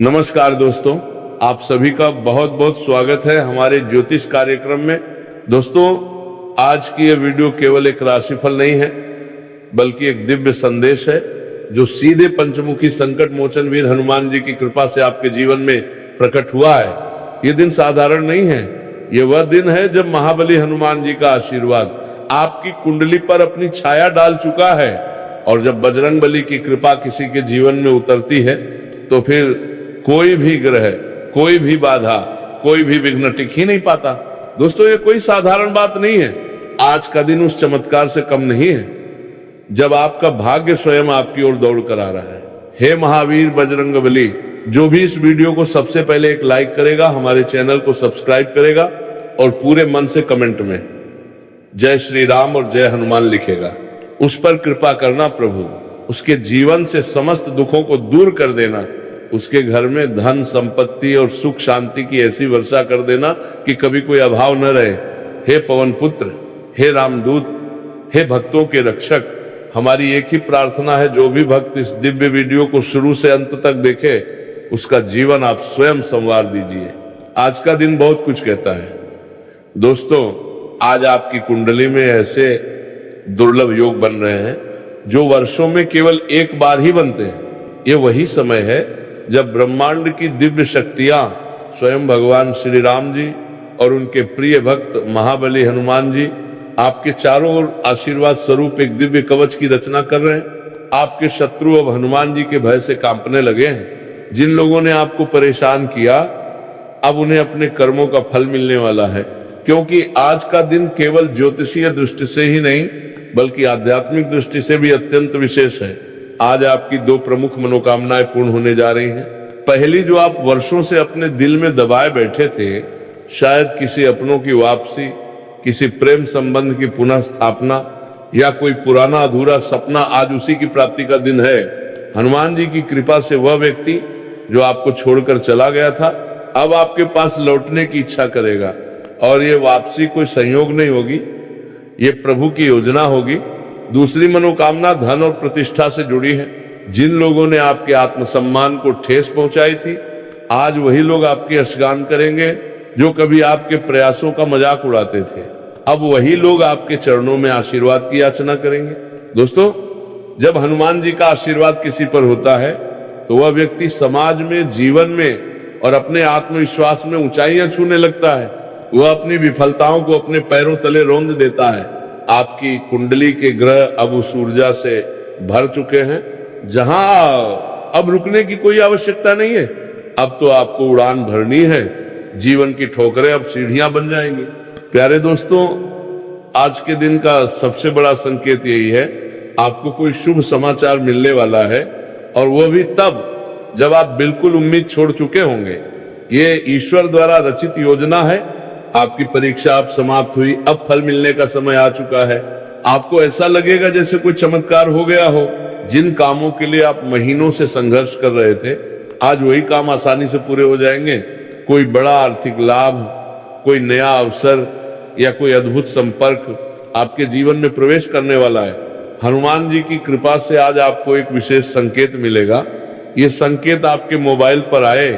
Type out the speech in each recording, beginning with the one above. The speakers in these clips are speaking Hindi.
नमस्कार दोस्तों, आप सभी का बहुत बहुत स्वागत है हमारे ज्योतिष कार्यक्रम में। दोस्तों, आज की यह वीडियो केवल एक राशिफल नहीं है, बल्कि एक दिव्य संदेश है जो सीधे पंचमुखी संकट मोचन वीर हनुमान जी की कृपा से आपके जीवन में प्रकट हुआ है। ये दिन साधारण नहीं है, ये वह दिन है जब महाबली हनुमान जी का आशीर्वाद आपकी कुंडली पर अपनी छाया डाल चुका है। और जब बजरंग बली की कृपा किसी के जीवन में उतरती है तो फिर कोई भी ग्रह, कोई भी बाधा, कोई भी विघ्न टिक ही नहीं पाता। दोस्तों, ये कोई साधारण बात नहीं है। आज का दिन उस चमत्कार से कम नहीं है जब आपका भाग्य स्वयं आपकी ओर दौड़ कर आ रहा है। हे महावीर बजरंग बली, जो भी इस वीडियो को सबसे पहले एक लाइक करेगा, हमारे चैनल को सब्सक्राइब करेगा और पूरे मन से कमेंट में जय श्री राम और जय हनुमान लिखेगा, उस पर कृपा करना प्रभु, उसके जीवन से समस्त दुखों को दूर कर देना, उसके घर में धन संपत्ति और सुख शांति की ऐसी वर्षा कर देना कि कभी कोई अभाव न रहे। हे पवन पुत्र, हे रामदूत, हे भक्तों के रक्षक, हमारी एक ही प्रार्थना है, जो भी भक्त इस दिव्य वीडियो को शुरू से अंत तक देखे उसका जीवन आप स्वयं संवार दीजिए। आज का दिन बहुत कुछ कहता है। दोस्तों, आज आपकी कुंडली में ऐसे दुर्लभ योग बन रहे हैं जो वर्षों में केवल एक बार ही बनते हैं। ये वही समय है जब ब्रह्मांड की दिव्य शक्तियां स्वयं भगवान श्री राम जी और उनके प्रिय भक्त महाबली हनुमान जी आपके चारों ओर आशीर्वाद स्वरूप एक दिव्य कवच की रचना कर रहे हैं। आपके शत्रु अब हनुमान जी के भय से कांपने लगे हैं। जिन लोगों ने आपको परेशान किया, अब उन्हें अपने कर्मों का फल मिलने वाला है, क्योंकि आज का दिन केवल ज्योतिषीय दृष्टि से ही नहीं बल्कि आध्यात्मिक दृष्टि से भी अत्यंत विशेष है। आज आपकी दो प्रमुख मनोकामनाएं पूर्ण होने जा रही हैं। पहली, जो आप वर्षों से अपने दिल में दबाए बैठे थे, शायद किसी अपनों की वापसी, किसी प्रेम संबंध की पुनः स्थापना या कोई पुराना अधूरा सपना, आज उसी की प्राप्ति का दिन है। हनुमान जी की कृपा से वह व्यक्ति जो आपको छोड़कर चला गया था अब आपके पास लौटने की इच्छा करेगा। और ये वापसी कोई संयोग नहीं होगी, ये प्रभु की योजना होगी। दूसरी मनोकामना धन और प्रतिष्ठा से जुड़ी है। जिन लोगों ने आपके आत्मसम्मान को ठेस पहुंचाई थी, आज वही लोग आपके यशगान करेंगे जो कभी आपके प्रयासों का मजाक उड़ाते थे। अब वही लोग आपके चरणों में आशीर्वाद की याचना करेंगे। दोस्तों, जब हनुमान जी का आशीर्वाद किसी पर होता है तो वह व्यक्ति समाज में, जीवन में और अपने आत्मविश्वास में ऊंचाइयां छूने लगता है। वह अपनी विफलताओं को अपने पैरों तले रौंद देता है। आपकी कुंडली के ग्रह अब उस ऊर्जा से भर चुके हैं जहां अब रुकने की कोई आवश्यकता नहीं है। अब तो आपको उड़ान भरनी है। जीवन की ठोकरें अब सीढ़ियां बन जाएंगी। प्यारे दोस्तों, आज के दिन का सबसे बड़ा संकेत यही है, आपको कोई शुभ समाचार मिलने वाला है, और वह भी तब जब आप बिल्कुल उम्मीद छोड़ चुके होंगे। ये ईश्वर द्वारा रचित योजना है। आपकी परीक्षा अब समाप्त हुई, अब फल मिलने का समय आ चुका है। आपको ऐसा लगेगा जैसे कोई चमत्कार हो गया हो। जिन कामों के लिए आप महीनों से संघर्ष कर रहे थे, आज वही काम आसानी से पूरे हो जाएंगे। कोई बड़ा आर्थिक लाभ, कोई नया अवसर या कोई अद्भुत संपर्क आपके जीवन में प्रवेश करने वाला है। हनुमान जी की कृपा से आज आपको एक विशेष संकेत मिलेगा। ये संकेत आपके मोबाइल पर आए,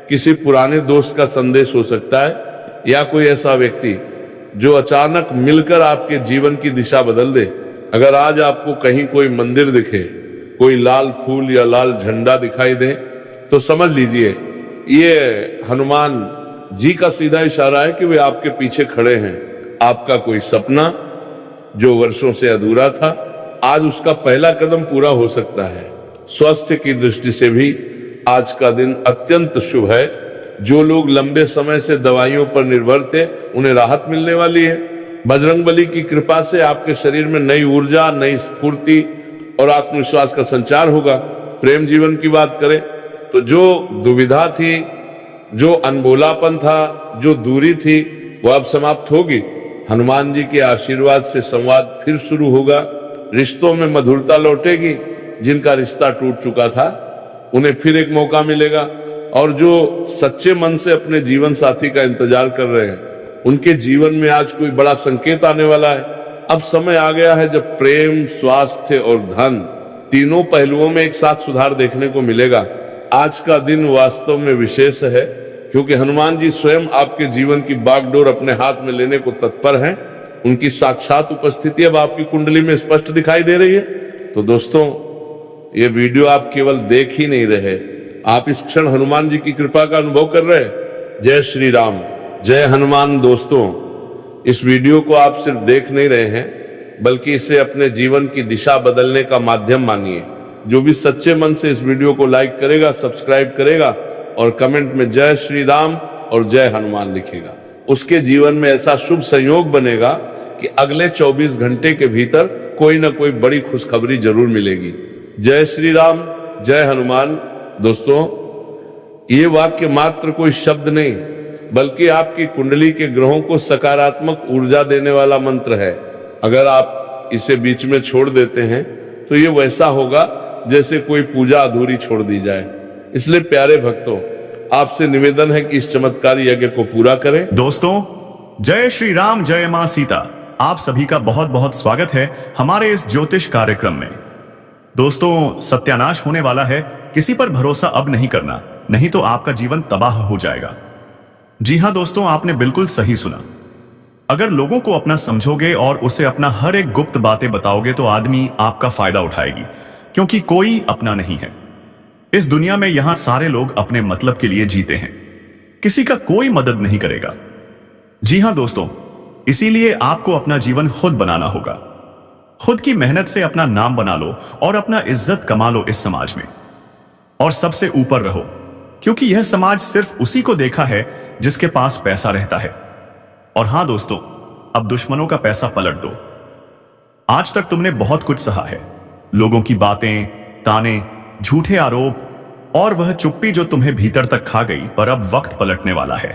किसी पुराने दोस्त का संदेश हो सकता है या कोई ऐसा व्यक्ति जो अचानक मिलकर आपके जीवन की दिशा बदल दे। अगर आज आपको कहीं कोई मंदिर दिखे, कोई लाल फूल या लाल झंडा दिखाई दे, तो समझ लीजिए ये हनुमान जी का सीधा इशारा है कि वे आपके पीछे खड़े हैं। आपका कोई सपना जो वर्षों से अधूरा था, आज उसका पहला कदम पूरा हो सकता है। स्वास्थ्य की दृष्टि से भी आज का दिन अत्यंत शुभ है। जो लोग लंबे समय से दवाइयों पर निर्भर थे, उन्हें राहत मिलने वाली है। बजरंग बली की कृपा से आपके शरीर में नई ऊर्जा, नई स्फूर्ति और आत्मविश्वास का संचार होगा। प्रेम जीवन की बात करें तो जो दुविधा थी, जो अनबोलापन था, जो दूरी थी, वह अब समाप्त होगी। हनुमान जी के आशीर्वाद से संवाद फिर शुरू होगा। रिश्तों में मधुरता लौटेगी। जिनका रिश्ता टूट चुका था उन्हें फिर एक मौका मिलेगा, और जो सच्चे मन से अपने जीवन साथी का इंतजार कर रहे हैं, उनके जीवन में आज कोई बड़ा संकेत आने वाला है। अब समय आ गया है जब प्रेम, स्वास्थ्य और धन तीनों पहलुओं में एक साथ सुधार देखने को मिलेगा। आज का दिन वास्तव में विशेष है, क्योंकि हनुमान जी स्वयं आपके जीवन की बागडोर अपने हाथ में लेने को तत्पर हैं। उनकी साक्षात उपस्थिति अब आपकी कुंडली में स्पष्ट दिखाई दे रही है। तो दोस्तों, ये वीडियो आप केवल देख ही नहीं रहे, आप इस क्षण हनुमान जी की कृपा का अनुभव कर रहे हैं। जय श्री राम, जय हनुमान। दोस्तों, इस वीडियो को आप सिर्फ देख नहीं रहे हैं, बल्कि इसे अपने जीवन की दिशा बदलने का माध्यम मानिए। जो भी सच्चे मन से इस वीडियो को लाइक करेगा, सब्सक्राइब करेगा और कमेंट में जय श्री राम और जय हनुमान लिखेगा, उसके जीवन में ऐसा शुभ संयोग बनेगा कि अगले 24 घंटे के भीतर कोई ना कोई बड़ी खुशखबरी जरूर मिलेगी। जय श्री राम, जय हनुमान। दोस्तों, ये वाक्य मात्र कोई शब्द नहीं, बल्कि आपकी कुंडली के ग्रहों को सकारात्मक ऊर्जा देने वाला मंत्र है। अगर आप इसे बीच में छोड़ देते हैं तो ये वैसा होगा जैसे कोई पूजा अधूरी छोड़ दी जाए। इसलिए प्यारे भक्तों, आपसे निवेदन है कि इस चमत्कारी यज्ञ को पूरा करें। दोस्तों, जय श्री राम, जय मां सीता। आप सभी का बहुत बहुत स्वागत है हमारे इस ज्योतिष कार्यक्रम में। दोस्तों, सत्यानाश होने वाला है, किसी पर भरोसा अब नहीं करना, नहीं तो आपका जीवन तबाह हो जाएगा। जी हां दोस्तों, आपने बिल्कुल सही सुना। अगर लोगों को अपना समझोगे और उसे अपना हर एक गुप्त बातें बताओगे तो आदमी आपका फायदा उठाएगी, क्योंकि कोई अपना नहीं है इस दुनिया में। यहां सारे लोग अपने मतलब के लिए जीते हैं, किसी का कोई मदद नहीं करेगा। जी हां दोस्तों, इसीलिए आपको अपना जीवन खुद बनाना होगा। खुद की मेहनत से अपना नाम बना लो और अपना इज्जत कमा लो इस समाज में, और सबसे ऊपर रहो, क्योंकि यह समाज सिर्फ उसी को देखा है जिसके पास पैसा रहता है। और हां दोस्तों, अब दुश्मनों का पैसा पलट दो। आज तक तुमने बहुत कुछ सहा है, लोगों की बातें, ताने, झूठे आरोप और वह चुप्पी जो तुम्हें भीतर तक खा गई, पर अब वक्त पलटने वाला है।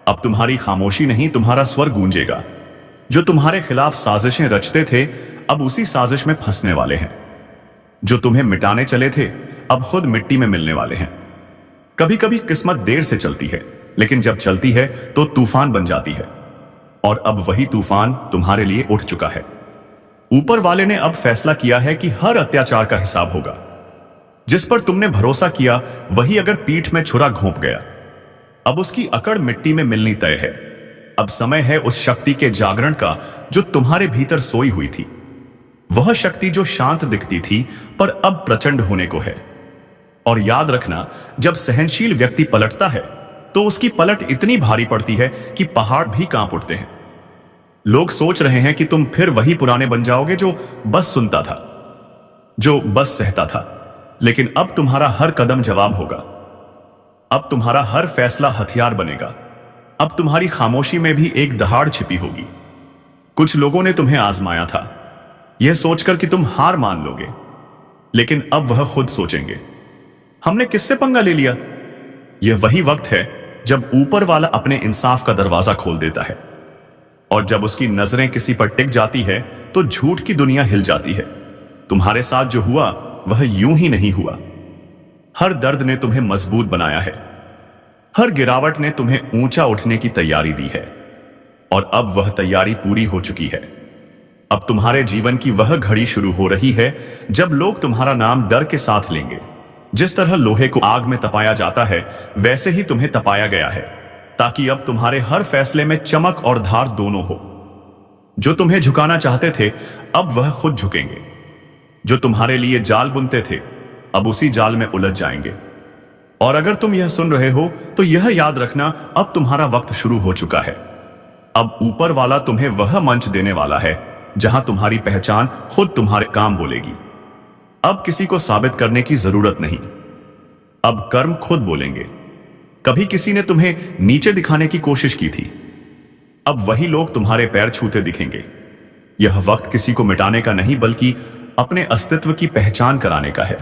अब तुम्हारी खामोशी नहीं, तुम्हारा स्वर गूंजेगा। जो तुम्हारे खिलाफ साजिशें रचते थे, अब उसी साजिश में फंसने वाले हैं। जो तुम्हें मिटाने चले थे, अब खुद मिट्टी में मिलने वाले हैं। कभी कभी किस्मत देर से चलती है, लेकिन जब चलती है तो तूफान बन जाती है। और अब वही तूफान तुम्हारे लिए उठ चुका है। ऊपर वाले ने अब फैसला किया है कि हर अत्याचार का हिसाब होगा। जिस पर तुमने भरोसा किया, वही अगर पीठ में छुरा घोंप गया, अब उसकी अकड़ मिट्टी में मिलनी तय है। अब समय है उस शक्ति के जागरण का जो तुम्हारे भीतर सोई हुई थी। वह शक्ति जो शांत दिखती थी, पर अब प्रचंड होने को है। और याद रखना, जब सहनशील व्यक्ति पलटता है तो उसकी पलट इतनी भारी पड़ती है कि पहाड़ भी कांप उठते हैं। लोग सोच रहे हैं कि तुम फिर वही पुराने बन जाओगे जो बस सुनता था, जो बस सहता था। लेकिन अब तुम्हारा हर कदम जवाब होगा। अब तुम्हारा हर फैसला हथियार बनेगा। अब तुम्हारी खामोशी में भी एक दहाड़ छिपी होगी। कुछ लोगों ने तुम्हें आजमाया था, यह सोचकर कि तुम हार मान लोगे, लेकिन अब वह खुद सोचेंगे, हमने किससे पंगा ले लिया। यह वही वक्त है जब ऊपर वाला अपने इंसाफ का दरवाजा खोल देता है, और जब उसकी नजरें किसी पर टिक जाती है तो झूठ की दुनिया हिल जाती है। तुम्हारे साथ जो हुआ वह यूं ही नहीं हुआ। हर दर्द ने तुम्हें मजबूत बनाया है, हर गिरावट ने तुम्हें ऊंचा उठने की तैयारी दी है, और अब वह तैयारी पूरी हो चुकी है। अब तुम्हारे जीवन की वह घड़ी शुरू हो रही है जब लोग तुम्हारा नाम डर के साथ लेंगे। जिस तरह लोहे को आग में तपाया जाता है, वैसे ही तुम्हें तपाया गया है, ताकि अब तुम्हारे हर फैसले में चमक और धार दोनों हो। जो तुम्हें झुकाना चाहते थे, अब वह खुद झुकेंगे। जो तुम्हारे लिए जाल बुनते थे, अब उसी जाल में उलझ जाएंगे। और अगर तुम यह सुन रहे हो तो यह याद रखना, अब तुम्हारा वक्त शुरू हो चुका है। अब ऊपर वाला तुम्हें वह मंच देने वाला है जहां तुम्हारी पहचान खुद तुम्हारे काम बोलेगी। अब किसी को साबित करने की जरूरत नहीं, अब कर्म खुद बोलेंगे। कभी किसी ने तुम्हें नीचे दिखाने की कोशिश की थी, अब वही लोग तुम्हारे पैर छूते दिखेंगे। यह वक्त किसी को मिटाने का नहीं, बल्कि अपने अस्तित्व की पहचान कराने का है।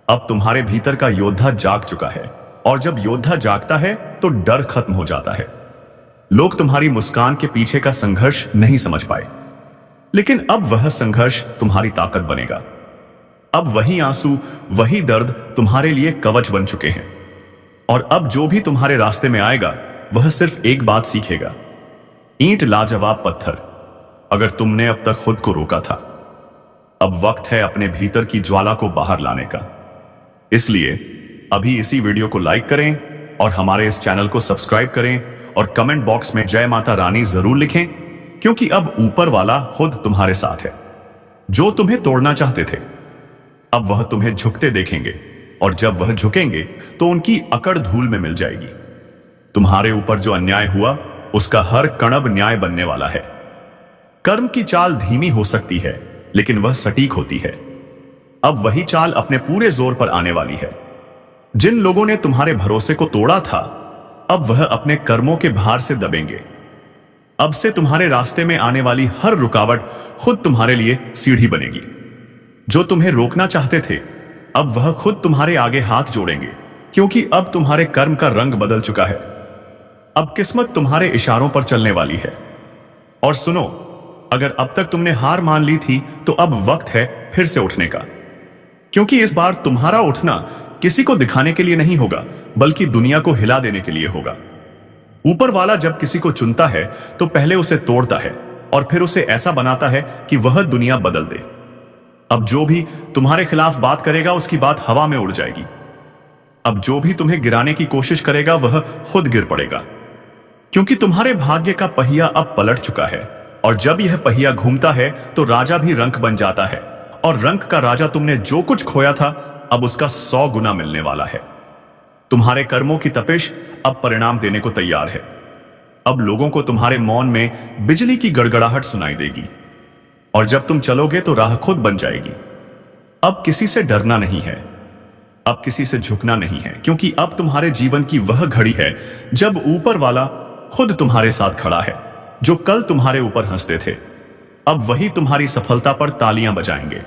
अब तुम्हारे भीतर का योद्धा जाग चुका है, और जब योद्धा जागता है तो डर खत्म हो जाता है। लोग तुम्हारी मुस्कान के पीछे का संघर्ष नहीं समझ पाए, लेकिन अब वह संघर्ष तुम्हारी ताकत बनेगा। अब वही आंसू, वही दर्द तुम्हारे लिए कवच बन चुके हैं। और अब जो भी तुम्हारे रास्ते में आएगा, वह सिर्फ एक बात सीखेगा, ईंट लाजवाब पत्थर। अगर तुमने अब तक खुद को रोका था, अब वक्त है अपने भीतर की ज्वाला को बाहर लाने का। इसलिए अभी इसी वीडियो को लाइक करें और हमारे इस चैनल को सब्सक्राइब करें और कमेंट बॉक्स में जय माता रानी जरूर लिखें, क्योंकि अब ऊपर वाला खुद तुम्हारे साथ है। जो तुम्हें तोड़ना चाहते थे अब वह तुम्हें झुकते देखेंगे, और जब वह झुकेंगे तो उनकी अकड़ धूल में मिल जाएगी। तुम्हारे ऊपर जो अन्याय हुआ उसका हर कणब न्याय बनने वाला है। कर्म की चाल धीमी हो सकती है, लेकिन वह सटीक होती है। अब वही चाल अपने पूरे जोर पर आने वाली है। जिन लोगों ने तुम्हारे भरोसे को तोड़ा था अब वह अपने कर्मों के भार से दबेंगे। अब से तुम्हारे रास्ते में आने वाली हर रुकावट खुद तुम्हारे लिए सीढ़ी बनेगी। जो तुम्हें रोकना चाहते थे अब वह खुद तुम्हारे आगे हाथ जोड़ेंगे, क्योंकि अब तुम्हारे कर्म का रंग बदल चुका है। अब किस्मत तुम्हारे इशारों पर चलने वाली है। और सुनो, अगर अब तक तुमने हार मान ली थी तो अब वक्त है फिर से उठने का, क्योंकि इस बार तुम्हारा उठना किसी को दिखाने के लिए नहीं होगा, बल्कि दुनिया को हिला देने के लिए होगा। ऊपर वाला जब किसी को चुनता है तो पहले उसे तोड़ता है और फिर उसे ऐसा बनाता है कि वह दुनिया बदल दे। अब जो भी तुम्हारे खिलाफ बात करेगा उसकी बात हवा में उड़ जाएगी। अब जो भी तुम्हें गिराने की कोशिश करेगा वह खुद गिर पड़ेगा, क्योंकि तुम्हारे भाग्य का पहिया अब पलट चुका है। और जब यह पहिया घूमता है तो राजा भी रंक बन जाता है, और रंक का राजा तुमने जो कुछ खोया था अब उसका 100 गुना मिलने वाला है। तुम्हारे कर्मों की तपिश अब परिणाम देने को तैयार है। अब लोगों को तुम्हारे मौन में बिजली की गड़गड़ाहट सुनाई देगी, और जब तुम चलोगे तो राह खुद बन जाएगी। अब किसी से डरना नहीं है, अब किसी से झुकना नहीं है, क्योंकि अब तुम्हारे जीवन की वह घड़ी है जब ऊपर वाला खुद तुम्हारे साथ खड़ा है। जो कल तुम्हारे ऊपर हंसते थे अब वही तुम्हारी सफलता पर तालियां बजाएंगे।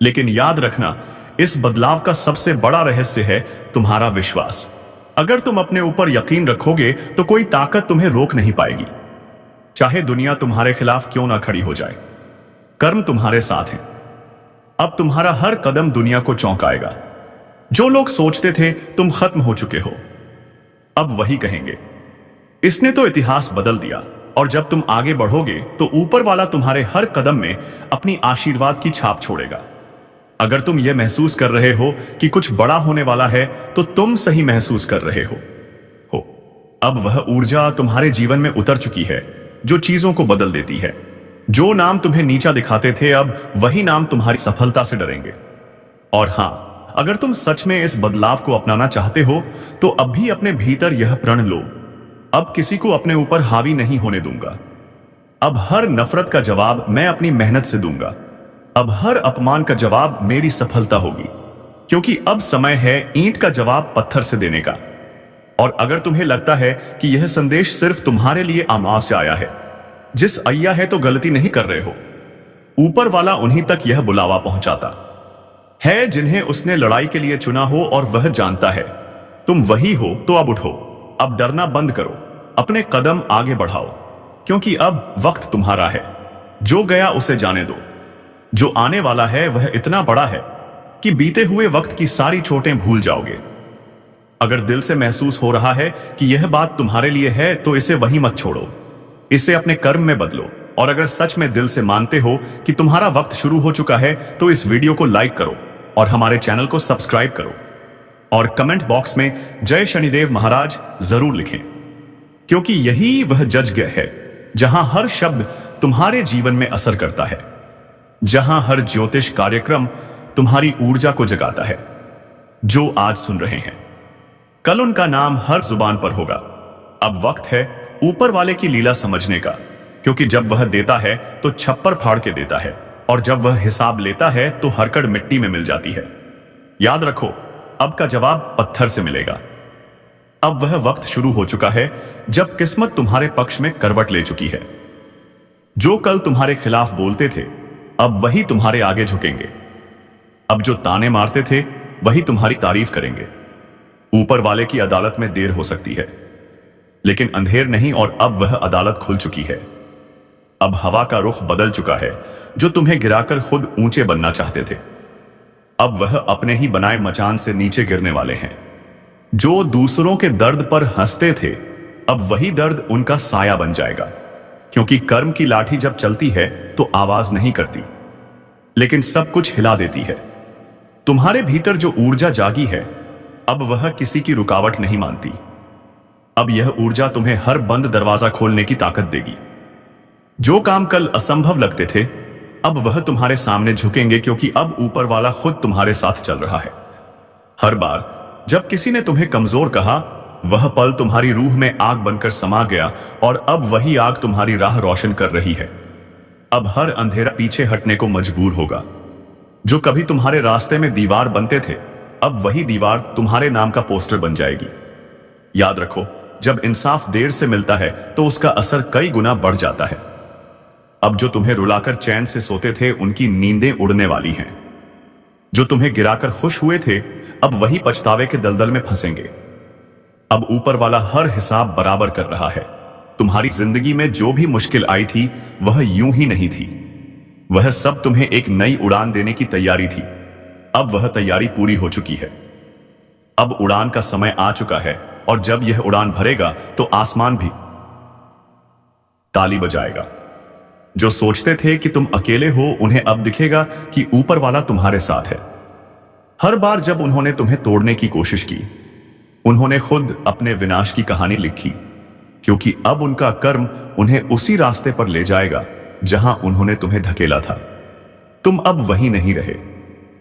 लेकिन याद रखना, इस बदलाव का सबसे बड़ा रहस्य है तुम्हारा विश्वास। अगर तुम अपने ऊपर यकीन रखोगे तो कोई ताकत तुम्हें रोक नहीं पाएगी, चाहे दुनिया तुम्हारे खिलाफ क्यों ना खड़ी हो जाए। कर्म तुम्हारे साथ हैं। अब तुम्हारा हर कदम दुनिया को चौंकाएगा। जो लोग सोचते थे तुम खत्म हो चुके हो अब वही कहेंगे, इसने तो इतिहास बदल दिया। और जब तुम आगे बढ़ोगे तो ऊपर वाला तुम्हारे हर कदम में अपनी आशीर्वाद की छाप छोड़ेगा। अगर तुम यह महसूस कर रहे हो कि कुछ बड़ा होने वाला है तो तुम सही महसूस कर रहे हो। अब वह ऊर्जा तुम्हारे जीवन में उतर चुकी है जो चीजों को बदल देती है। जो नाम तुम्हें नीचा दिखाते थे अब वही नाम तुम्हारी सफलता से डरेंगे। और हां, अगर तुम सच में इस बदलाव को अपनाना चाहते हो तो अब भी अपने भीतर यह प्रण लो, अब किसी को अपने ऊपर हावी नहीं होने दूंगा। अब हर नफरत का जवाब मैं अपनी मेहनत से दूंगा। अब हर अपमान का जवाब मेरी सफलता होगी, क्योंकि अब समय है ईंट का जवाब पत्थर से देने का। और अगर तुम्हें लगता है कि यह संदेश सिर्फ तुम्हारे लिए आमाव से आया है, जिस अय्या है तो गलती नहीं कर रहे हो। ऊपर वाला उन्हीं तक यह बुलावा पहुंचाता है जिन्हें उसने लड़ाई के लिए चुना हो, और वह जानता है तुम वही हो। तो अब उठो, अब डरना बंद करो, अपने कदम आगे बढ़ाओ, क्योंकि अब वक्त तुम्हारा है। जो गया उसे जाने दो, जो आने वाला है वह इतना बड़ा है कि बीते हुए वक्त की सारी चोटें भूल जाओगे। अगर दिल से महसूस हो रहा है कि यह बात तुम्हारे लिए है तो इसे वहीं मत छोड़ो, इसे अपने कर्म में बदलो। और अगर सच में दिल से मानते हो कि तुम्हारा वक्त शुरू हो चुका है तो इस वीडियो को लाइक करो और हमारे चैनल को सब्सक्राइब करो, और कमेंट बॉक्स में जय शनिदेव महाराज जरूर लिखें, क्योंकि यही वह जज्ञ है जहां हर शब्द तुम्हारे जीवन में असर करता है, जहां हर ज्योतिष कार्यक्रम तुम्हारी ऊर्जा को जगाता है। जो आज सुन रहे हैं कल उनका नाम हर जुबान पर होगा। अब वक्त है ऊपर वाले की लीला समझने का, क्योंकि जब वह देता है तो छप्पर फाड़ के देता है, और जब वह हिसाब लेता है तो हरकड़ मिट्टी में मिल जाती है। याद रखो, अब का जवाब पत्थर से मिलेगा। अब वह वक्त शुरू हो चुका है जब किस्मत तुम्हारे पक्ष में करवट ले चुकी है। जो कल तुम्हारे खिलाफ बोलते थे अब वही तुम्हारे आगे झुकेंगे। अब जो ताने मारते थे वही तुम्हारी तारीफ करेंगे। ऊपर वाले की अदालत में देर हो सकती है, लेकिन अंधेर नहीं, और अब वह अदालत खुल चुकी है। अब हवा का रुख बदल चुका है। जो तुम्हें गिराकर खुद ऊंचे बनना चाहते थे अब वह अपने ही बनाए मचान से नीचे गिरने वाले हैं। जो दूसरों के दर्द पर हंसते थे अब वही दर्द उनका साया बन जाएगा, क्योंकि कर्म की लाठी जब चलती है तो आवाज नहीं करती, लेकिन सब कुछ हिला देती है। तुम्हारे भीतर जो ऊर्जा जागी है अब वह किसी की रुकावट नहीं मानती। अब यह ऊर्जा तुम्हें हर बंद दरवाजा खोलने की ताकत देगी। जो काम कल असंभव लगते थे, अब वह तुम्हारे सामने झुकेंगे, क्योंकि अब ऊपर वाला खुद तुम्हारे साथ चल रहा है। हर बार जब किसी ने तुम्हें कमजोर कहा, वह पल तुम्हारी रूह में आग बनकर समा गया, और अब वही आग तुम्हारी राह रोशन कर रही है। अब हर अंधेरा पीछे हटने को मजबूर होगा। जो कभी तुम्हारे रास्ते में दीवार बनते थे, अब वही दीवार तुम्हारे नाम का पोस्टर बन जाएगी। याद रखो, जब इंसाफ देर से मिलता है तो उसका असर कई गुना बढ़ जाता है। अब जो तुम्हें रुलाकर चैन से सोते थे, उनकी नींदें उड़ने वाली हैं। जो तुम्हें गिराकर खुश हुए थे, अब वही पछतावे के दलदल में फंसेंगे। अब ऊपर वाला हर हिसाब बराबर कर रहा है। तुम्हारी जिंदगी में जो भी मुश्किल आई थी, वह यूं ही नहीं थी। वह सब तुम्हें एक नई उड़ान देने की तैयारी थी। अब वह तैयारी पूरी हो चुकी है। अब उड़ान का समय आ चुका है, और जब यह उड़ान भरेगा तो आसमान भी ताली बजाएगा। जो सोचते थे कि तुम अकेले हो, उन्हें अब दिखेगा कि ऊपर वाला तुम्हारे साथ है। हर बार जब उन्होंने तुम्हें तोड़ने की कोशिश की, उन्होंने खुद अपने विनाश की कहानी लिखी, क्योंकि अब उनका कर्म उन्हें उसी रास्ते पर ले जाएगा जहां उन्होंने तुम्हें धकेला था। तुम अब वहीं नहीं रहे।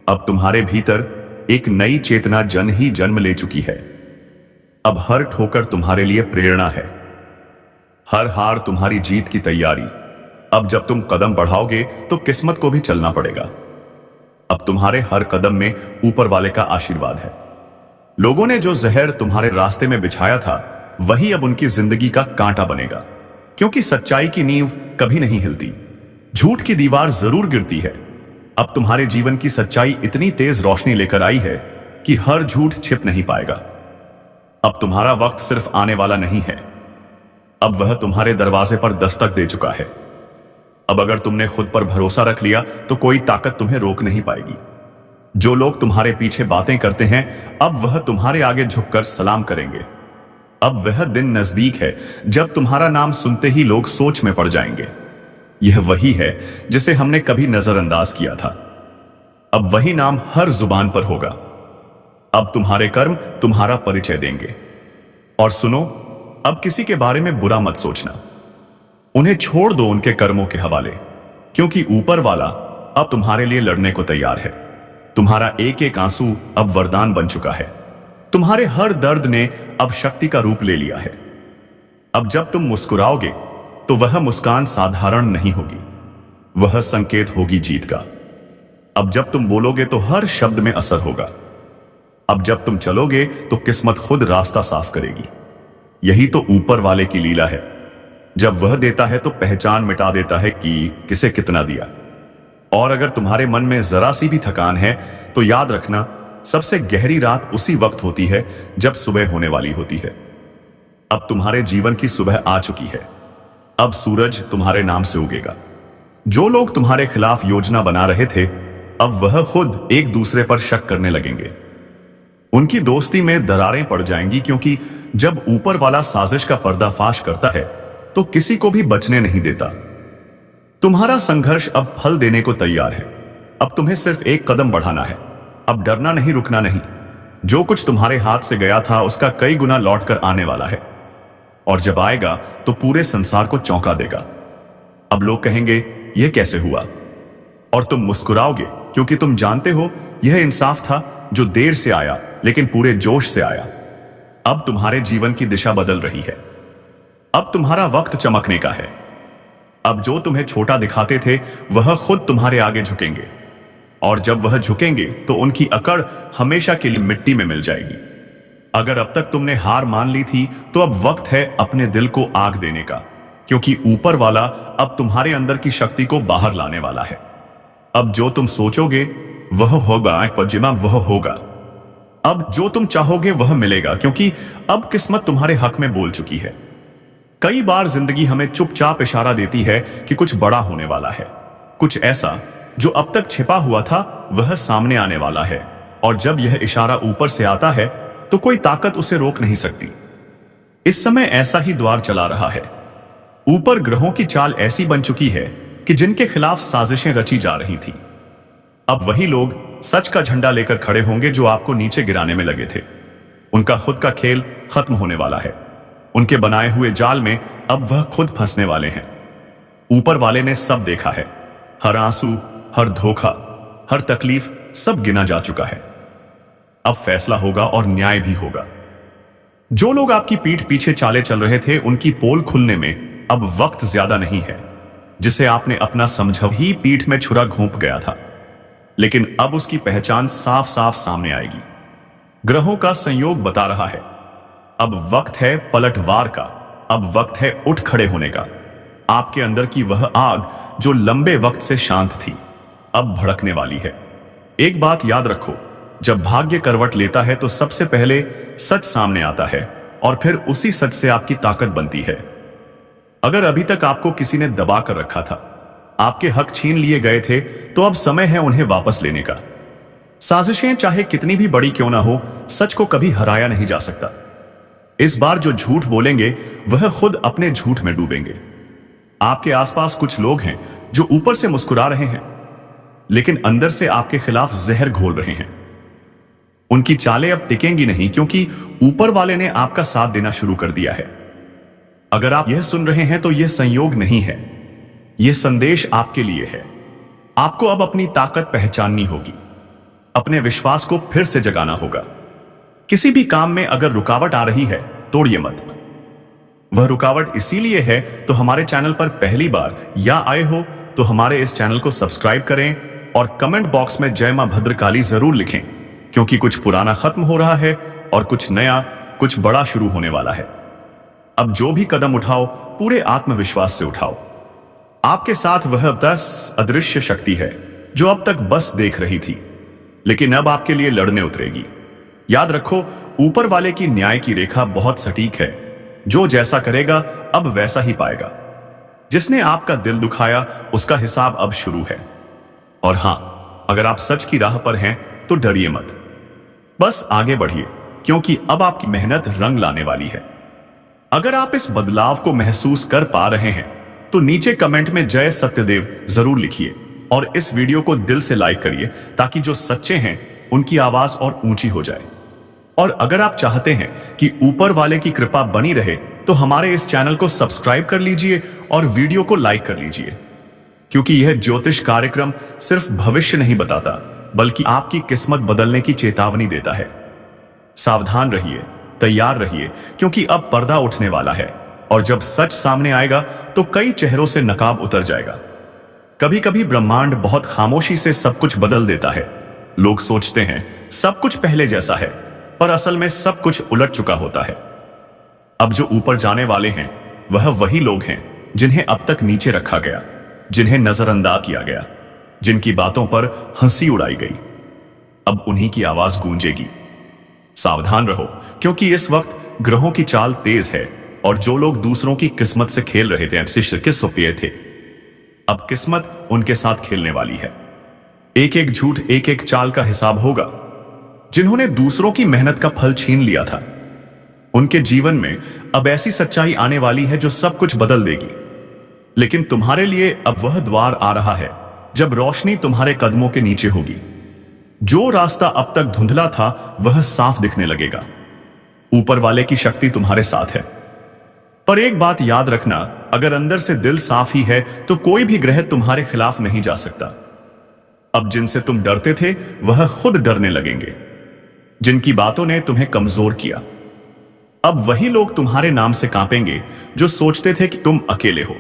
अब तुम्हारे भीतर एक नई चेतना जन्म ले चुकी है। अब हर ठोकर तुम्हारे लिए प्रेरणा है, हर हार तुम्हारी जीत की तैयारी। अब जब तुम कदम बढ़ाओगे तो किस्मत को भी चलना पड़ेगा। अब तुम्हारे हर कदम में ऊपर वाले का आशीर्वाद है। लोगों ने जो जहर तुम्हारे रास्ते में बिछाया था, वही अब उनकी जिंदगी का कांटा बनेगा, क्योंकि सच्चाई की नींव कभी नहीं हिलती। झूठ की दीवार जरूर गिरती है। अब तुम्हारे जीवन की सच्चाई इतनी तेज रोशनी लेकर आई है कि हर झूठ छिप नहीं पाएगा। अब तुम्हारा वक्त सिर्फ आने वाला नहीं है, अब वह तुम्हारे दरवाजे पर दस्तक दे चुका है। अब अगर तुमने खुद पर भरोसा रख लिया तो कोई ताकत तुम्हें रोक नहीं पाएगी। जो लोग तुम्हारे पीछे बातें करते हैं, अब वह तुम्हारे आगे झुककर सलाम करेंगे। अब वह दिन नजदीक है जब तुम्हारा नाम सुनते ही लोग सोच में पड़ जाएंगे, यह वही है जिसे हमने कभी नजरअंदाज किया था। अब वही नाम हर जुबान पर होगा। अब तुम्हारे कर्म तुम्हारा परिचय देंगे। और सुनो, अब किसी के बारे में बुरा मत सोचना। उन्हें छोड़ दो उनके कर्मों के हवाले, क्योंकि ऊपर वाला अब तुम्हारे लिए लड़ने को तैयार है। तुम्हारा एक एक आंसू अब वरदान बन चुका है। तुम्हारे हर दर्द ने अब शक्ति का रूप ले लिया है। अब जब तुम मुस्कुराओगे तो वह मुस्कान साधारण नहीं होगी, वह संकेत होगी जीत का। अब जब तुम बोलोगे तो हर शब्द में असर होगा। अब जब तुम चलोगे तो किस्मत खुद रास्ता साफ करेगी। यही तो ऊपर वाले की लीला है। जब वह देता है तो पहचान मिटा देता है कि किसे कितना दिया। और अगर तुम्हारे मन में जरा सी भी थकान है तो याद रखना, सबसे गहरी रात उसी वक्त होती है जब सुबह होने वाली होती है। अब तुम्हारे जीवन की सुबह आ चुकी है। अब सूरज तुम्हारे नाम से उगेगा। जो लोग तुम्हारे खिलाफ योजना बना रहे थे, अब वह खुद एक दूसरे पर शक करने लगेंगे। उनकी दोस्ती में दरारें पड़ जाएंगी, क्योंकि जब ऊपर वाला साजिश का पर्दाफाश करता है तो किसी को भी बचने नहीं देता। तुम्हारा संघर्ष अब फल देने को तैयार है। अब तुम्हें सिर्फ एक कदम बढ़ाना है। अब डरना नहीं, रुकना नहीं। जो कुछ तुम्हारे हाथ से गया था, उसका कई गुना लौट कर आने वाला है, और जब आएगा तो पूरे संसार को चौंका देगा। अब लोग कहेंगे, यह कैसे हुआ? और तुम मुस्कुराओगे, क्योंकि तुम जानते हो यह इंसाफ था जो देर से आया, लेकिन पूरे जोश से आया। अब तुम्हारे जीवन की दिशा बदल रही है। अब तुम्हारा वक्त चमकने का है। अब जो तुम्हें छोटा दिखाते थे, वह खुद तुम्हारे आगे झुकेंगे, और जब वह झुकेंगे तो उनकी अकड़ हमेशा के लिए मिट्टी में मिल जाएगी। अगर अब तक तुमने हार मान ली थी, तो अब वक्त है अपने दिल को आग देने का, क्योंकि ऊपर वाला अब तुम्हारे अंदर की शक्ति को बाहर लाने वाला है। अब जो तुम सोचोगे वह होगा, पजिमा वह होगा। अब जो तुम चाहोगे वह मिलेगा, क्योंकि अब किस्मत तुम्हारे हक में बोल चुकी है। कई बार जिंदगी हमें चुपचाप इशारा देती है कि कुछ बड़ा होने वाला है, कुछ ऐसा जो अब तक छिपा हुआ था वह सामने आने वाला है। और जब यह इशारा ऊपर से आता है तो कोई ताकत उसे रोक नहीं सकती। इस समय ऐसा ही द्वार चला रहा है। ऊपर ग्रहों की चाल ऐसी बन चुकी है कि जिनके खिलाफ साजिशें रची जा रही थी, अब वही लोग सच का झंडा लेकर खड़े होंगे जो आपको नीचे गिराने में लगे थे। उनका खुद का खेल खत्म होने वाला है। उनके बनाए हुए जाल में अब वह खुद फंसने वाले हैं। ऊपर वाले ने सब देखा है, हर आंसू, हर धोखा, हर तकलीफ सब गिना जा चुका है। अब फैसला होगा और न्याय भी होगा। जो लोग आपकी पीठ पीछे चाले चल रहे थे, उनकी पोल खुलने में अब वक्त ज्यादा नहीं है। जिसे आपने अपना समझा ही पीठ में छुरा घोंप गया था, लेकिन अब उसकी पहचान साफ साफ सामने आएगी। ग्रहों का संयोग बता रहा है, अब वक्त है पलटवार का, अब वक्त है उठ खड़े होने का। आपके अंदर की वह आग जो लंबे वक्त से शांत थी, अब भड़कने वाली है। एक बात याद रखो, जब भाग्य करवट लेता है तो सबसे पहले सच सामने आता है और फिर उसी सच से आपकी ताकत बनती है। अगर अभी तक आपको किसी ने दबा कर रखा था, आपके हक छीन लिए गए थे, तो अब समय है उन्हें वापस लेने का। साजिशें चाहे कितनी भी बड़ी क्यों ना हो, सच को कभी हराया नहीं जा सकता। इस बार जो झूठ बोलेंगे वह खुद अपने झूठ में डूबेंगे। आपके आसपास कुछ लोग हैं जो ऊपर से मुस्कुरा रहे हैं, लेकिन अंदर से आपके खिलाफ जहर घोल रहे हैं। उनकी चालें अब टिकेंगी नहीं, क्योंकि ऊपर वाले ने आपका साथ देना शुरू कर दिया है। अगर आप यह सुन रहे हैं तो यह संयोग नहीं है, यह संदेश आपके लिए है। आपको अब अपनी ताकत पहचाननी होगी, अपने विश्वास को फिर से जगाना होगा। किसी भी काम में अगर रुकावट आ रही है, तोड़िए मत। वह रुकावट इसीलिए है तो हमारे चैनल पर पहली बार या आए हो तो हमारे इस चैनल को सब्सक्राइब करें और कमेंट बॉक्स में जय मां भद्रकाली जरूर लिखें, क्योंकि कुछ पुराना खत्म हो रहा है और कुछ नया, कुछ बड़ा शुरू होने वाला है। अब जो भी कदम उठाओ, पूरे आत्मविश्वास से उठाओ। आपके साथ वह 10 अदृश्य शक्ति है जो अब तक बस देख रही थी, लेकिन अब आपके लिए लड़ने उतरेगी। याद रखो, ऊपर वाले की न्याय की रेखा बहुत सटीक है। जो जैसा करेगा अब वैसा ही पाएगा। जिसने आपका दिल दुखाया, उसका हिसाब अब शुरू है। और हां, अगर आप सच की राह पर हैं तो डरिए मत, बस आगे बढ़िए, क्योंकि अब आपकी मेहनत रंग लाने वाली है। अगर आप इस बदलाव को महसूस कर पा रहे हैं तो नीचे कमेंट में जय सत्यदेव जरूर लिखिए और इस वीडियो को दिल से लाइक करिए, ताकि जो सच्चे हैं उनकी आवाज और ऊंची हो जाए। और अगर आप चाहते हैं कि ऊपर वाले की कृपा बनी रहे तो हमारे इस चैनल को सब्सक्राइब कर लीजिए और वीडियो को लाइक कर लीजिए, क्योंकि यह ज्योतिष कार्यक्रम सिर्फ भविष्य नहीं बताता, बल्कि आपकी किस्मत बदलने की चेतावनी देता है। सावधान रहिए, तैयार रहिए, क्योंकि अब पर्दा उठने वाला है और जब सच सामने आएगा तो कई चेहरों से नकाब उतर जाएगा। कभी कभी ब्रह्मांड बहुत खामोशी से सब कुछ बदल देता है। लोग सोचते हैं सब कुछ पहले जैसा है, पर असल में सब कुछ उलट चुका होता है। अब जो ऊपर जाने वाले हैं वह वही लोग हैं जिन्हें अब तक नीचे रखा गया, जिन्हें नजरअंदाज किया गया, जिनकी बातों पर हंसी उड़ाई गई। अब उन्हीं की आवाज गूंजेगी। सावधान रहो, क्योंकि इस वक्त ग्रहों की चाल तेज है और जो लोग दूसरों की किस्मत से खेल रहे थे, किस्मत थे, अब किस्मत उनके साथ खेलने वाली है। एक एक झूठ, एक एक चाल का हिसाब होगा। जिन्होंने दूसरों की मेहनत का फल छीन लिया था, उनके जीवन में अब ऐसी सच्चाई आने वाली है जो सब कुछ बदल देगी। लेकिन तुम्हारे लिए अब वह द्वार आ रहा है जब रोशनी तुम्हारे कदमों के नीचे होगी। जो रास्ता अब तक धुंधला था वह साफ दिखने लगेगा। ऊपर वाले की शक्ति तुम्हारे साथ है। पर एक बात याद रखना, अगर अंदर से दिल साफ ही है तो कोई भी ग्रह तुम्हारे खिलाफ नहीं जा सकता। अब जिनसे तुम डरते थे वह खुद डरने लगेंगे। जिनकी बातों ने तुम्हें कमजोर किया, अब वही लोग तुम्हारे नाम से कांपेंगे जो सोचते थे कि तुम अकेले हो।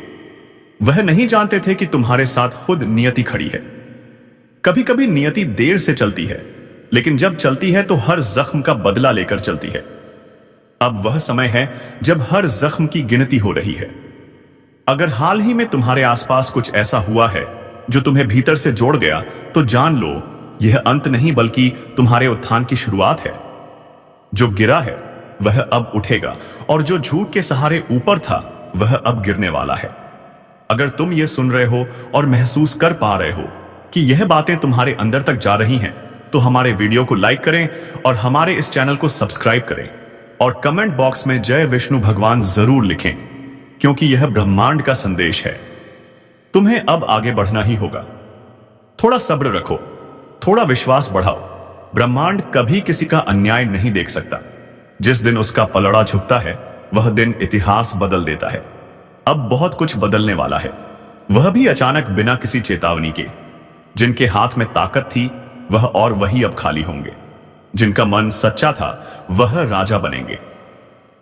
वह नहीं जानते थे कि तुम्हारे साथ खुद नियति खड़ी है। कभी कभी नियति देर से चलती है, लेकिन जब चलती है तो हर जख्म का बदला लेकर चलती है। अब वह समय है जब हर जख्म की गिनती हो रही है। अगर हाल ही में तुम्हारे आसपास कुछ ऐसा हुआ है जो तुम्हें भीतर से जोड़ गया, तो जान लो यह अंत नहीं बल्कि तुम्हारे उत्थान की शुरुआत है। जो गिरा है वह अब उठेगा और जो झूठ के सहारे ऊपर था वह अब गिरने वाला है। अगर तुम यह सुन रहे हो और महसूस कर पा रहे हो कि यह बातें तुम्हारे अंदर तक जा रही हैं, तो हमारे वीडियो को लाइक करें और हमारे इस चैनल को सब्सक्राइब करें और कमेंट बॉक्स में जय विष्णु भगवान जरूर लिखें, क्योंकि यह ब्रह्मांड का संदेश है। तुम्हें अब आगे बढ़ना ही होगा। थोड़ा सब्र रखो, थोड़ा विश्वास बढ़ाओ। ब्रह्मांड कभी किसी का अन्याय नहीं देख सकता। जिस दिन उसका पलड़ा झुकता है वह दिन इतिहास बदल देता है। अब बहुत कुछ बदलने वाला है, वह भी अचानक, बिना किसी चेतावनी के। जिनके हाथ में ताकत थी वह और वही अब खाली होंगे। जिनका मन सच्चा था वह राजा बनेंगे।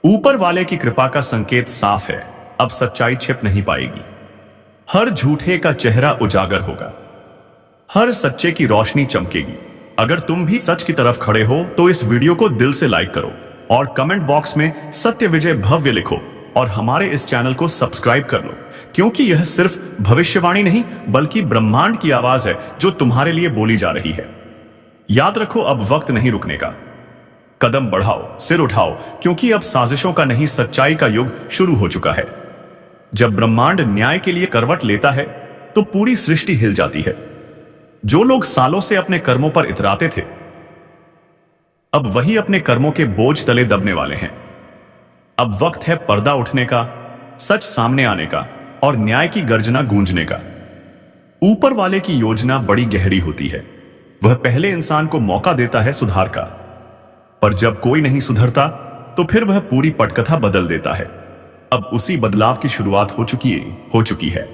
ऊपर वाले की कृपा का संकेत साफ है, अब सच्चाई छिप नहीं पाएगी। हर झूठे का चेहरा उजागर होगा, हर सच्चे की रोशनी चमकेगी। अगर तुम भी सच की तरफ खड़े हो तो इस वीडियो को दिल से लाइक करो और कमेंट बॉक्स में सत्य विजय भव्य लिखो और हमारे इस चैनल को सब्सक्राइब कर लो, क्योंकि यह सिर्फ भविष्यवाणी नहीं बल्कि ब्रह्मांड की आवाज है जो तुम्हारे लिए बोली जा रही है। याद रखो, अब वक्त नहीं रुकने का। कदम बढ़ाओ, सिर उठाओ, क्योंकि अब साजिशों का नहीं सच्चाई का युग शुरू हो चुका है। जब ब्रह्मांड न्याय के लिए करवट लेता है तो पूरी सृष्टि हिल जाती है। जो लोग सालों से अपने कर्मों पर इतराते थे अब वही अपने कर्मों के बोझ तले दबने वाले हैं। अब वक्त है पर्दा उठने का, सच सामने आने का और न्याय की गर्जना गूंजने का। ऊपर वाले की योजना बड़ी गहरी होती है। वह पहले इंसान को मौका देता है सुधार का, पर जब कोई नहीं सुधरता तो फिर वह पूरी पटकथा बदल देता है। अब उसी बदलाव की शुरुआत हो चुकी है।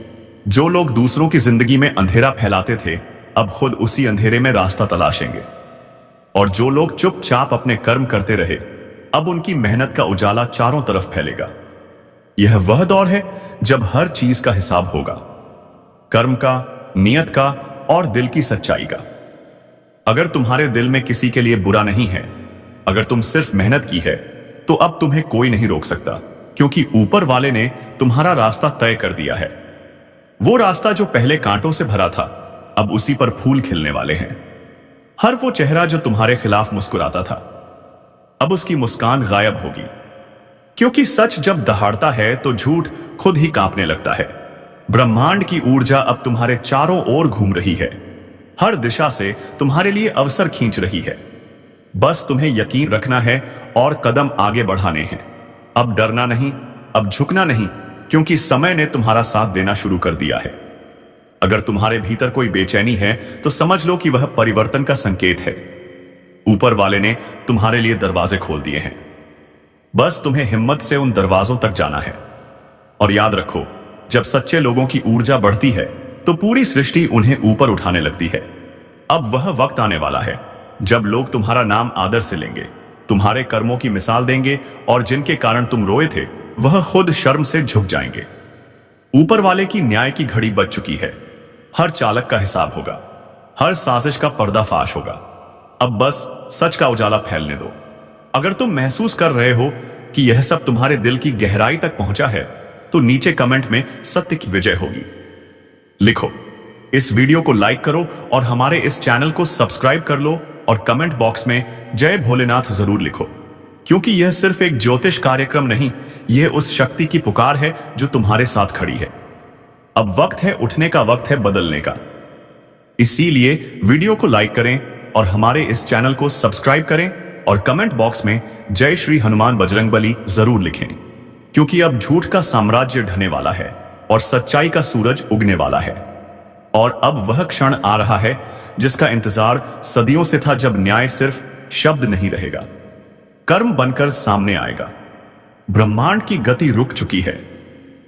जो लोग दूसरों की जिंदगी में अंधेरा फैलाते थे अब खुद उसी अंधेरे में रास्ता तलाशेंगे। और जो लोग चुपचाप अपने कर्म करते रहे अब उनकी मेहनत का उजाला चारों तरफ फैलेगा। यह वह दौर है जब हर चीज का हिसाब होगा, कर्म का, नियत का और दिल की सच्चाई का। अगर तुम्हारे दिल में किसी के लिए बुरा नहीं है, अगर तुम सिर्फ मेहनत की है, तो अब तुम्हें कोई नहीं रोक सकता, क्योंकि ऊपर वाले ने तुम्हारा रास्ता तय कर दिया है। वो रास्ता जो पहले कांटों से भरा था अब उसी पर फूल खिलने वाले हैं। हर वो चेहरा जो तुम्हारे खिलाफ मुस्कुराता था अब उसकी मुस्कान गायब होगी, क्योंकि सच जब दहाड़ता है तो झूठ खुद ही कांपने लगता है। ब्रह्मांड की ऊर्जा अब तुम्हारे चारों ओर घूम रही है, हर दिशा से तुम्हारे लिए अवसर खींच रही है। बस तुम्हें यकीन रखना है और कदम आगे बढ़ाने हैं। अब डरना नहीं, अब झुकना नहीं, क्योंकि समय ने तुम्हारा साथ देना शुरू कर दिया है। अगर तुम्हारे भीतर कोई बेचैनी है तो समझ लो कि वह परिवर्तन का संकेत है। ऊपर वाले ने तुम्हारे लिए दरवाजे खोल दिए हैं, बस तुम्हें हिम्मत से उन दरवाजों तक जाना है। और याद रखो, जब सच्चे लोगों की ऊर्जा बढ़ती है तो पूरी सृष्टि उन्हें ऊपर उठाने लगती है। अब वह वक्त आने वाला है जब लोग तुम्हारा नाम आदर से लेंगे, तुम्हारे कर्मों की मिसाल देंगे और जिनके कारण तुम रोए थे वह खुद शर्म से झुक जाएंगे। ऊपर वाले की न्याय की घड़ी बज चुकी है। हर चालक का हिसाब होगा, हर साजिश का पर्दाफाश होगा। अब बस सच का उजाला फैलने दो। अगर तुम महसूस कर रहे हो कि यह सब तुम्हारे दिल की गहराई तक पहुंचा है तो नीचे कमेंट में सत्य की विजय होगी लिखो। इस वीडियो को लाइक करो और हमारे इस चैनल को सब्सक्राइब कर लो और कमेंट बॉक्स में जय भोलेनाथ जरूर लिखो, क्योंकि यह सिर्फ एक ज्योतिष कार्यक्रम नहीं, यह उस शक्ति की पुकार है जो तुम्हारे साथ खड़ी है। अब वक्त है उठने का, वक्त है बदलने का। इसीलिए वीडियो को लाइक करें और हमारे इस चैनल को सब्सक्राइब करें और कमेंट बॉक्स में जय श्री हनुमान बजरंगबली जरूर लिखें, क्योंकि अब झूठ का साम्राज्य ढहने वाला है और सच्चाई का सूरज उगने वाला है। और अब वह क्षण आ रहा है जिसका इंतजार सदियों से था, जब न्याय सिर्फ शब्द नहीं रहेगा, कर्म बनकर सामने आएगा। ब्रह्मांड की गति रुक चुकी है।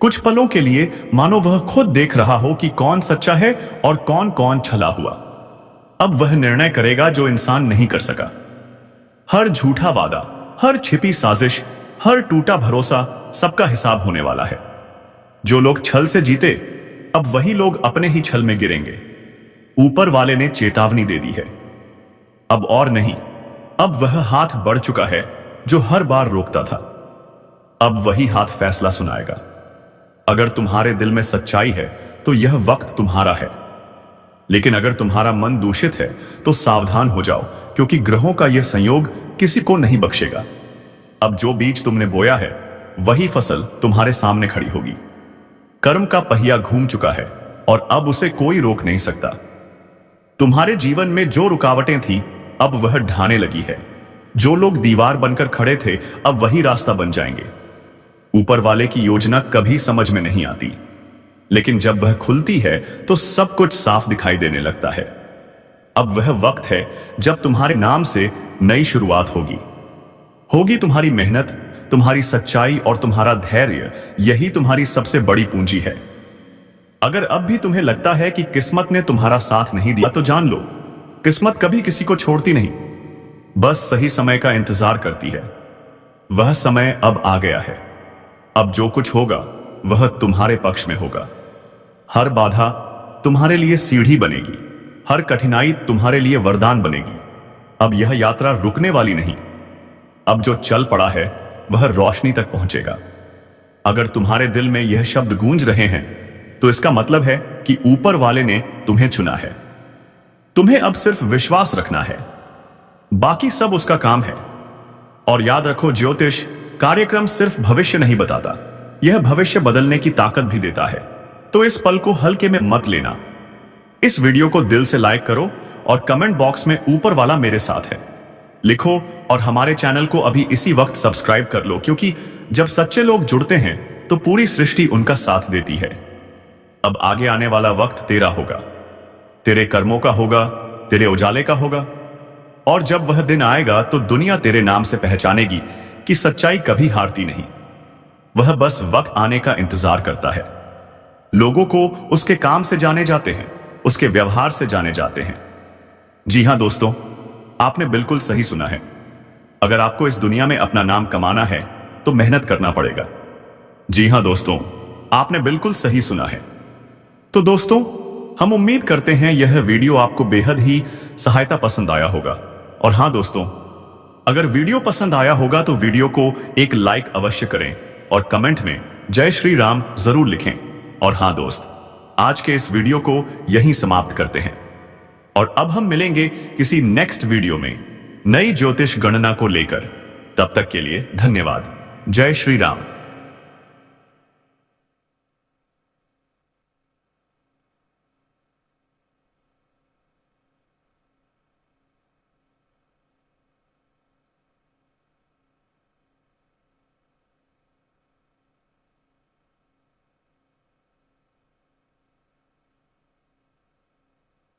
कुछ पलों के लिए मानो वह खुद देख रहा हो कि कौन सच्चा है और कौन कौन छला हुआ। अब वह निर्णय करेगा जो इंसान नहीं कर सका। हर झूठा वादा, हर छिपी साजिश, हर टूटा भरोसा, सबका हिसाब होने वाला है। जो लोग छल से जीते अब वही लोग अपने ही छल में गिरेंगे। ऊपर वाले ने चेतावनी दे दी है। अब और नहीं, अब वह हाथ बढ़ चुका है जो हर बार रोकता था। अब वही हाथ फैसला सुनाएगा। अगर तुम्हारे दिल में सच्चाई है तो यह वक्त तुम्हारा है, लेकिन अगर तुम्हारा मन दूषित है तो सावधान हो जाओ, क्योंकि ग्रहों का यह संयोग किसी को नहीं बख्शेगा। अब जो बीज तुमने बोया है वही फसल तुम्हारे सामने खड़ी होगी। कर्म का पहिया घूम चुका है और अब उसे कोई रोक नहीं सकता। तुम्हारे जीवन में जो रुकावटें थी अब वह ढाने लगी है। जो लोग दीवार बनकर खड़े थे अब वही रास्ता बन जाएंगे। ऊपर वाले की योजना कभी समझ में नहीं आती, लेकिन जब वह खुलती है तो सब कुछ साफ दिखाई देने लगता है। अब वह वक्त है जब तुम्हारे नाम से नई शुरुआत होगी। होगी तुम्हारी मेहनत, तुम्हारी सच्चाई और तुम्हारा धैर्य, यही तुम्हारी सबसे बड़ी पूंजी है। अगर अब भी तुम्हें लगता है कि किस्मत ने तुम्हारा साथ नहीं दिया, तो जान लो, किस्मत कभी किसी को छोड़ती नहीं, बस सही समय का इंतजार करती है। वह समय अब आ गया है। अब जो कुछ होगा वह तुम्हारे पक्ष में होगा। हर बाधा तुम्हारे लिए सीढ़ी बनेगी, हर कठिनाई तुम्हारे लिए वरदान बनेगी। अब यह यात्रा रुकने वाली नहीं। अब जो चल पड़ा है वह रोशनी तक पहुंचेगा। अगर तुम्हारे दिल में यह शब्द गूंज रहे हैं तो इसका मतलब है कि ऊपर वाले ने तुम्हें चुना है। तुम्हें अब सिर्फ विश्वास रखना है, बाकी सब उसका काम है। और याद रखो, ज्योतिष कार्यक्रम सिर्फ भविष्य नहीं बताता, यह भविष्य बदलने की ताकत भी देता है। तो इस पल को हल्के में मत लेना। इस वीडियो को दिल से लाइक करो और कमेंट बॉक्स में ऊपर वाला मेरे साथ है लिखो, और हमारे चैनल को अभी इसी वक्त सब्सक्राइब कर लो, क्योंकि जब सच्चे लोग जुड़ते हैं तो पूरी सृष्टि उनका साथ देती है। अब आगे आने वाला वक्त तेरा होगा, तेरे कर्मों का होगा, तेरे उजाले का होगा। और जब वह दिन आएगा तो दुनिया तेरे नाम से पहचानेगी कि सच्चाई कभी हारती नहीं। वह बस वक्त आने का इंतजार करता है। लोगों को उसके काम से जाने जाते हैं, उसके व्यवहार से जाने जाते हैं। जी हां दोस्तों, आपने बिल्कुल सही सुना है। अगर आपको इस दुनिया में अपना नाम कमाना है तो मेहनत करना पड़ेगा। जी हां दोस्तों, आपने बिल्कुल सही सुना है। तो दोस्तों, हम उम्मीद करते हैं यह वीडियो आपको बेहद ही सहायता पसंद आया होगा। और हां दोस्तों, अगर वीडियो पसंद आया होगा तो वीडियो को एक लाइक अवश्य करें और कमेंट में जय श्री राम जरूर लिखें। और हां दोस्त, आज के इस वीडियो को यहीं समाप्त करते हैं और अब हम मिलेंगे किसी नेक्स्ट वीडियो में नई ज्योतिष गणना को लेकर। तब तक के लिए धन्यवाद। जय श्री राम।